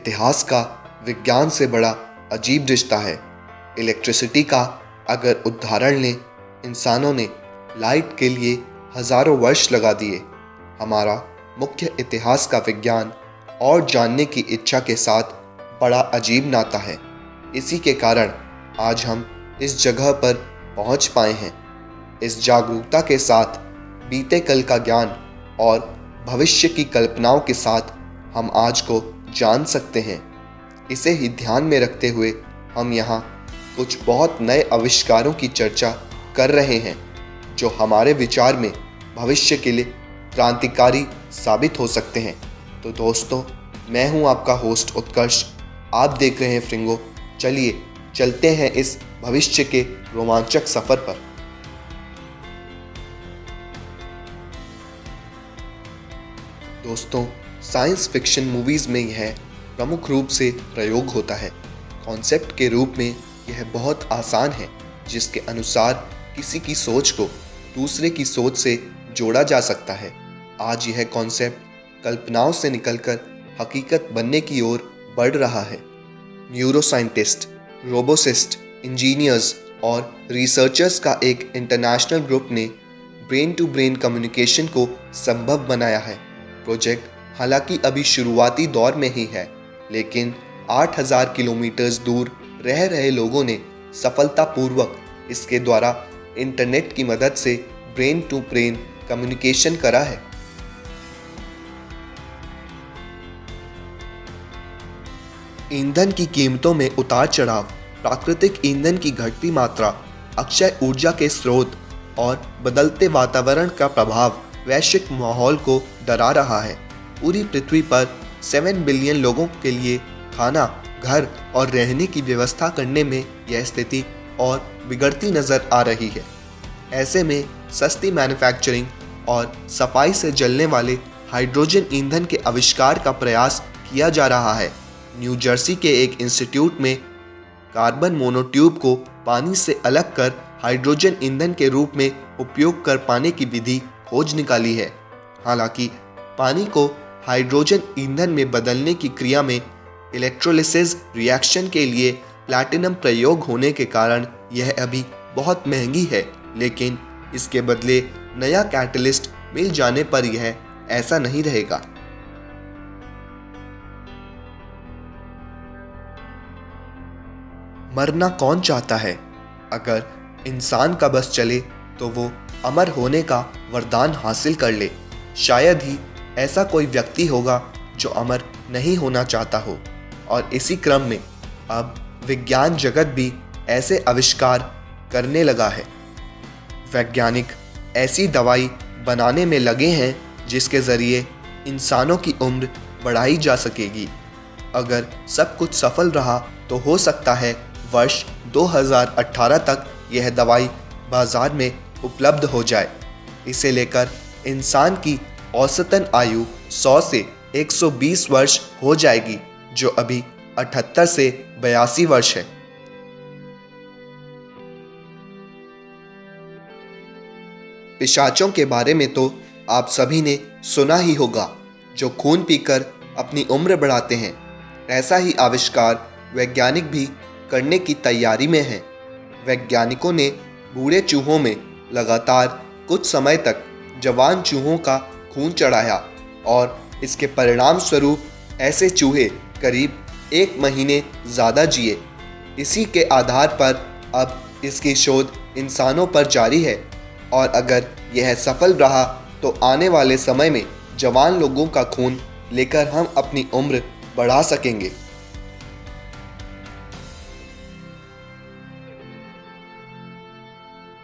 इतिहास का विज्ञान से बड़ा अजीब रिश्ता है। इलेक्ट्रिसिटी का अगर उदाहरण लें, इंसानों ने लाइट के लिए हजारों वर्ष लगा दिए। हमारा मुख्य इतिहास का विज्ञान और जानने की इच्छा के साथ बड़ा अजीब नाता है। इसी के कारण आज हम इस जगह पर पहुंच पाए हैं। इस जागरूकता के साथ, बीते कल का ज्ञान और भविष्य की कल्पनाओं के साथ हम आज को जान सकते हैं। इसे ही ध्यान में रखते हुए हम यहाँ कुछ बहुत नए आविष्कारों की चर्चा कर रहे हैं जो हमारे विचार में भविष्य के लिए क्रांतिकारी साबित हो सकते हैं। तो दोस्तों, मैं हूँ आपका होस्ट उत्कर्ष। आप देख रहे हैं फ्रिंगो। चलिए चलते हैं इस भविष्य के रोमांचक सफर पर। दोस्तों, साइंस फिक्शन मूवीज़ में यह प्रमुख रूप से प्रयोग होता है। कॉन्सेप्ट के रूप में यह बहुत आसान है, जिसके अनुसार किसी की सोच को दूसरे की सोच से जोड़ा जा सकता है। आज यह कॉन्सेप्ट कल्पनाओं से निकलकर हकीकत बनने की ओर बढ़ रहा है। न्यूरोसाइंटिस्ट, रोबोसिस्ट, इंजीनियर्स और रिसर्चर्स का एक इंटरनेशनल ग्रुप ने ब्रेन टू ब्रेन कम्युनिकेशन को संभव बनाया है। प्रोजेक्ट हालांकि अभी शुरुआती दौर में ही है, लेकिन 8000 किलोमीटर दूर रह रहे लोगों ने सफलतापूर्वक इसके द्वारा इंटरनेट की मदद से ब्रेन टू ब्रेन कम्युनिकेशन करा है। ईंधन की कीमतों में उतार चढ़ाव, प्राकृतिक ईंधन की घटती मात्रा, अक्षय ऊर्जा के स्रोत और बदलते वातावरण का प्रभाव वैश्विक माहौल को डरा रहा है। पूरी पृथ्वी पर 7 बिलियन लोगों के लिए खाना, घर और रहने की व्यवस्था करने में यह स्थिति और बिगड़ती नजर आ रही है। ऐसे में सस्ती मैन्युफैक्चरिंग और सफाई से जलने वाले हाइड्रोजन ईंधन के आविष्कार का प्रयास किया जा रहा है। न्यू जर्सी के एक इंस्टीट्यूट में कार्बन मोनोट्यूब को पानी से अलग कर हाइड्रोजन ईंधन के रूप में उपयोग कर पाने की विधि खोज निकाली है। हालांकि पानी को हाइड्रोजन ईंधन में बदलने की क्रिया में इलेक्ट्रोलिसिस रिएक्शन के लिए प्लैटिनम प्रयोग होने के कारण यह अभी बहुत महंगी है, लेकिन इसके बदले नया कैटलिस्ट मिल जाने पर यह ऐसा नहीं रहेगा। मरना कौन चाहता है? अगर इंसान का बस चले तो वो अमर होने का वरदान हासिल कर ले। शायद ही ऐसा कोई व्यक्ति होगा जो अमर नहीं होना चाहता हो। और इसी क्रम में अब विज्ञान जगत भी ऐसे आविष्कार करने लगा है। वैज्ञानिक ऐसी दवाई बनाने में लगे हैं जिसके ज़रिए इंसानों की उम्र बढ़ाई जा सकेगी। अगर सब कुछ सफल रहा तो हो सकता है वर्ष 2018 तक यह दवाई बाजार में उपलब्ध हो जाए। इसे लेकर इंसान की औसतन आयु 100 से 120 वर्ष हो जाएगी, जो अभी 78 से 82 वर्ष है। पिशाचों के बारे में तो आप सभी ने सुना ही होगा, जो खून पीकर अपनी उम्र बढ़ाते हैं। ऐसा ही आविष्कार वैज्ञानिक भी करने की तैयारी में हैं। वैज्ञानिकों ने बूढ़े चूहों में लगातार कुछ समय तक जवान चूहों का खून चढ़ाया और इसके परिणाम स्वरूप ऐसे चूहे करीब 1 महीने ज़्यादा जिए। इसी के आधार पर अब इसकी शोध इंसानों पर जारी है और अगर यह सफल रहा तो आने वाले समय में जवान लोगों का खून लेकर हम अपनी उम्र बढ़ा सकेंगे।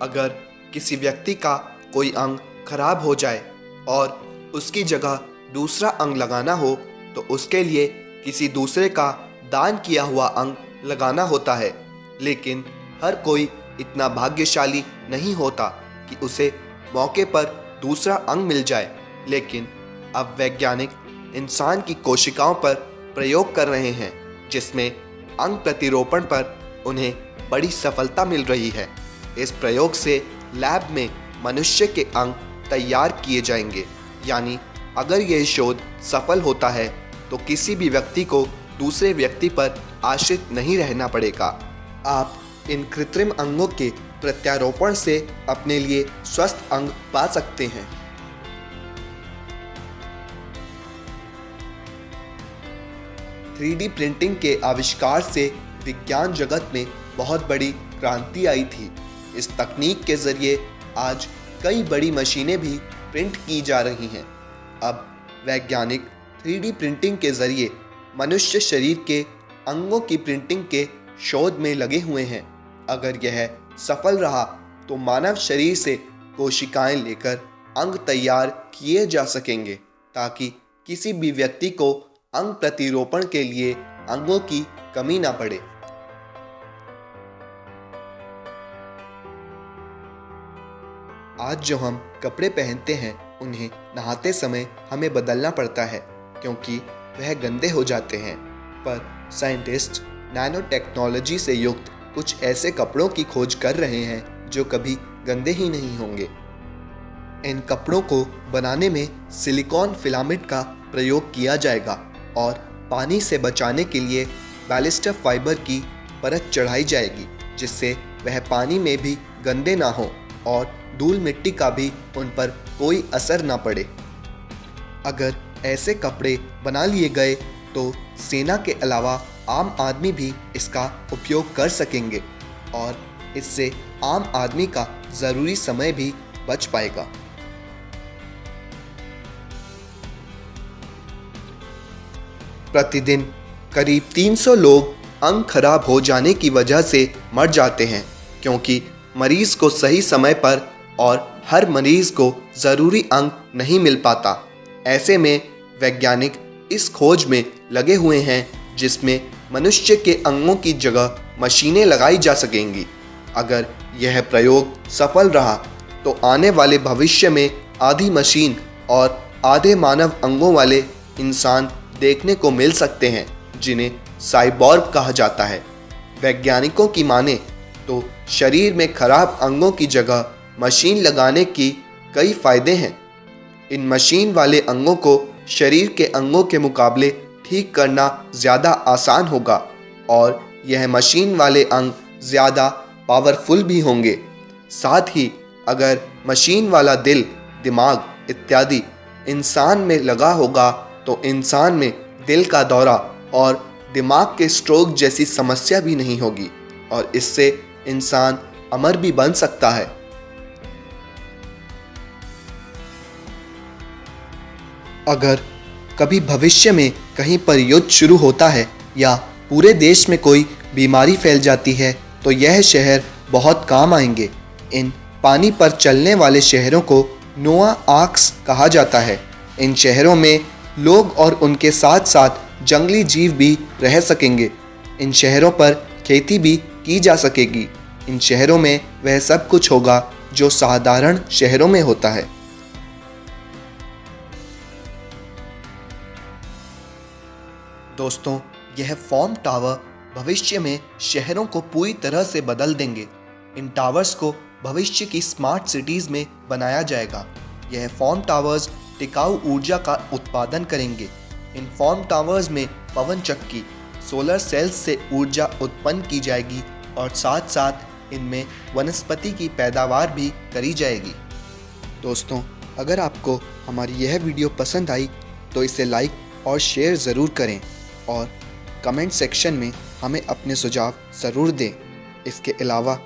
अगर किसी व्यक्ति का कोई अंग खराब हो जाए और उसकी जगह दूसरा अंग लगाना हो तो उसके लिए किसी दूसरे का दान किया हुआ अंग लगाना होता है। लेकिन हर कोई इतना भाग्यशाली नहीं होता कि उसे मौके पर दूसरा अंग मिल जाए। लेकिन अब वैज्ञानिक इंसान की कोशिकाओं पर प्रयोग कर रहे हैं, जिसमें अंग प्रतिरोपण पर उन्हें बड़ी सफलता मिल रही है। इस प्रयोग से लैब में मनुष्य के अंग तैयार किए जाएंगे। यानी अगर यह शोध सफल होता है तो किसी भी व्यक्ति को दूसरे व्यक्ति पर आश्रित नहीं रहना पड़ेगा। आप इन कृत्रिम अंगों के प्रत्यारोपण से अपने लिए स्वस्थ अंग पा सकते हैं। थ्री प्रिंटिंग के आविष्कार से विज्ञान जगत में बहुत बड़ी क्रांति आई थी। इस तकनीक के जरिए आज कई बड़ी मशीनें भी प्रिंट की जा रही हैं। अब वैज्ञानिक 3D प्रिंटिंग के जरिए मनुष्य शरीर के अंगों की प्रिंटिंग के शोध में लगे हुए हैं। अगर यह सफल रहा तो मानव शरीर से कोशिकाएं लेकर अंग तैयार किए जा सकेंगे, ताकि किसी भी व्यक्ति को अंग प्रतिरोपण के लिए अंगों की कमी ना पड़े। आज जो हम कपड़े पहनते हैं उन्हें नहाते समय हमें बदलना पड़ता है, क्योंकि वह गंदे हो जाते हैं। पर साइंटिस्ट नैनो टेक्नोलॉजी से युक्त कुछ ऐसे कपड़ों की खोज कर रहे हैं जो कभी गंदे ही नहीं होंगे। इन कपड़ों को बनाने में सिलिकॉन फिलामेंट का प्रयोग किया जाएगा और पानी से बचाने के लिए बैलिस्टर फाइबर की परत चढ़ाई जाएगी, जिससे वह पानी में भी गंदे ना हो और धूल मिट्टी का भी उन पर कोई असर ना पड़े। अगर ऐसे कपड़े बना लिए गए तो सेना के अलावा आम आदमी भी इसका उपयोग कर सकेंगे और इससे आम आदमी का ज़रूरी समय भी बच पाएगा। प्रतिदिन करीब 300 लोग अंग खराब हो जाने की वजह से मर जाते हैं, क्योंकि मरीज को सही समय पर और हर मरीज को ज़रूरी अंग नहीं मिल पाता। ऐसे में वैज्ञानिक इस खोज में लगे हुए हैं जिसमें मनुष्य के अंगों की जगह मशीनें लगाई जा सकेंगी। अगर यह प्रयोग सफल रहा तो आने वाले भविष्य में आधी मशीन और आधे मानव अंगों वाले इंसान देखने को मिल सकते हैं, जिन्हें साइबॉर्ग कहा जाता है। वैज्ञानिकों की माने तो शरीर में खराब अंगों की जगह मशीन लगाने की कई फायदे हैं। इन मशीन वाले अंगों को शरीर के अंगों के मुकाबले ठीक करना ज़्यादा आसान होगा और यह मशीन वाले अंग ज़्यादा पावरफुल भी होंगे। साथ ही अगर मशीन वाला दिल, दिमाग इत्यादि इंसान में लगा होगा तो इंसान में दिल का दौरा और दिमाग के स्ट्रोक जैसी समस्या भी नहीं होगी और इससे इंसान अमर भी बन सकता है। अगर कभी भविष्य में कहीं पर युद्ध शुरू होता है या पूरे देश में कोई बीमारी फैल जाती है तो यह शहर बहुत काम आएंगे। इन पानी पर चलने वाले शहरों को नोआ आर्क्स कहा जाता है। इन शहरों में लोग और उनके साथ साथ जंगली जीव भी रह सकेंगे। इन शहरों पर खेती भी की जा सकेगी। इन शहरों में वह सब कुछ होगा जो साधारण शहरों में होता है। दोस्तों, यह फॉर्म टावर भविष्य में शहरों को पूरी तरह से बदल देंगे। इन टावर्स को भविष्य की स्मार्ट सिटीज़ में बनाया जाएगा। यह फॉर्म टावर्स टिकाऊ ऊर्जा का उत्पादन करेंगे। इन फॉर्म टावर्स में पवन चक्की, सोलर सेल्स से ऊर्जा उत्पन्न की जाएगी और साथ साथ इनमें वनस्पति की पैदावार भी करी जाएगी। दोस्तों, अगर आपको हमारी यह वीडियो पसंद आई तो इसे लाइक और शेयर ज़रूर करें और कमेंट सेक्शन में हमें अपने सुझाव ज़रूर दें। इसके अलावा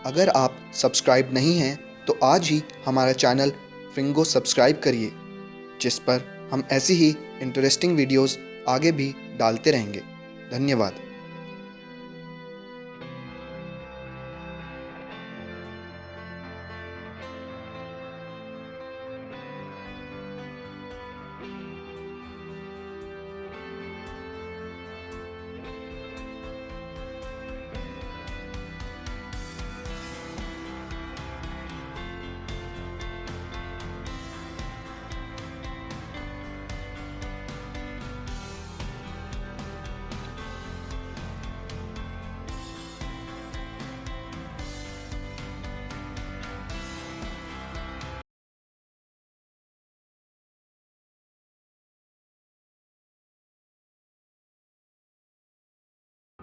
अगर आप सब्सक्राइब नहीं हैं तो आज ही हमारा चैनल फ्रिंगो सब्सक्राइब करिए, जिस पर हम ऐसी ही इंटरेस्टिंग वीडियोस आगे भी डालते रहेंगे। धन्यवाद।